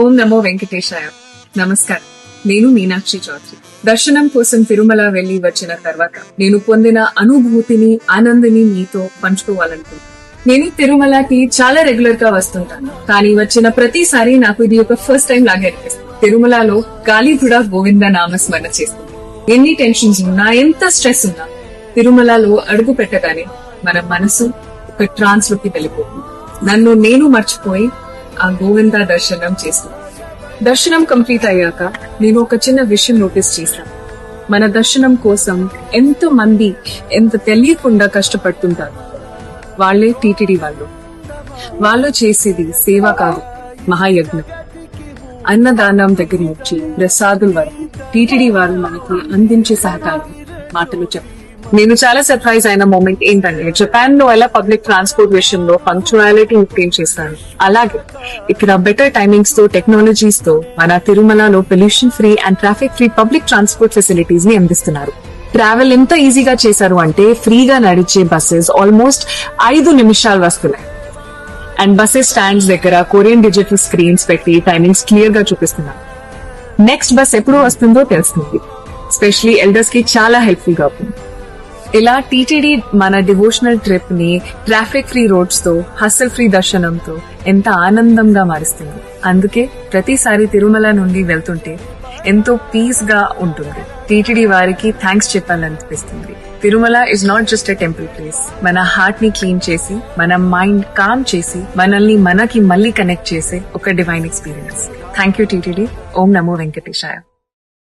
ఓం నమో వెంకటేశాయ. నమస్కారం. నేను మీనాక్షి చౌదరి. దర్శనం కోసం తిరుమల వెళ్లి వచ్చిన తర్వాత నేను పొందిన అనుభూతిని, ఆనందాన్ని మీతో పంచుకోవాలనుకుంటున్నాను. నేను తిరుమలకి చాలా రెగ్యులర్ గా వస్తుంటాను, కానీ వచ్చిన ప్రతిసారి నాకు ఇది ఒక ఫస్ట్ టైం లాగా అనిపిస్తుంది. తిరుమలలో గాలిపుడ గోవింద నామస్మరణ చేస్తుంది. ఎన్ని టెన్షన్స్ ఉన్నా, ఎంత స్ట్రెస్ ఉన్నా, తిరుమలలో అడుగు పెట్టగానే మన మనసు ఒక ట్రాన్స్ లోకి వెళ్ళిపోతుంది. నన్ను నేను మర్చిపోయి ఆ గోవింద దర్శనం చేస్తాను. దర్శనం కంప్లీట్ అయ్యాక నేను ఒక చిన్న విషయం నోటీస్ చేశాను. మన దర్శనం కోసం ఎంతో మంది ఎంత తెలియకుండా కష్టపడుతుంటారు. వాళ్లే టీటీడీ వాళ్ళు చేసేది సేవ కాదు, మహాయజ్ఞం. అన్నదానం దగ్గర నుంచి ప్రసాదుల వరకు టీటీడీ వారు మనకి అందించే సహకారం మాటలు చెప్పారు. నేను చాలా సర్ప్రైజ్ అయిన మూమెంట్ ఏంటంటే, జపాన్ లో ఎలా పబ్లిక్ ట్రాన్స్పోర్ట్ విషయంలో పంక్చువాలిటీ ఇంప్రూవ్ చేస్తారు, అలాగే ఇక్కడ బెటర్ టైమింగ్స్ తో, టెక్నాలజీస్ తో మన తిరుమలలో pollution free and traffic free public transport facilities ని అందిస్తున్నారు. ట్రావెల్ ఎంత ఈజీగా చేశారు అంటే, ఫ్రీగా నడిచే బస్సెస్ ఆల్మోస్ట్ 5 నిమిషాలు వస్తున్నాయి. అండ్ బస్సెస్ స్టాండ్స్ దగ్గర కొరియన్ డిజిటల్ స్క్రీన్స్ పెట్టి టైమింగ్స్ క్లియర్ గా చూపిస్తున్నారు. నెక్స్ట్ బస్ ఎప్పుడు వస్తుందో తెలుస్తుంది. స్పెషలీ ఎల్డర్స్ కి చాలా హెల్ప్ఫుల్ గా ఉంటుంది. ఇలా టీటీడీ మన డివోషనల్ ట్రిప్ ని ట్రాఫిక్ ఫ్రీ రోడ్స్ తో, హస్సల్ ఫ్రీ దర్శనంతో ఎంత ఆనందంగా మారుస్తుంది. అందుకే ప్రతిసారి తిరుమల నుండి వెళ్తుంటే ఎంతో పీస్ గా ఉంటుంది. టీటీడీ వారికి థ్యాంక్స్ చెప్పాలనిపిస్తుంది. Tirumala is not just a temple place. మన హార్ట్ ని క్లీన్ చేసి, మన మైండ్ కామ్ చేసి, మనల్ని మనకి మళ్ళీ కనెక్ట్ చేసే ఒక divine experience. Thank you TTD. ఓం నమో వెంకటేశాయ.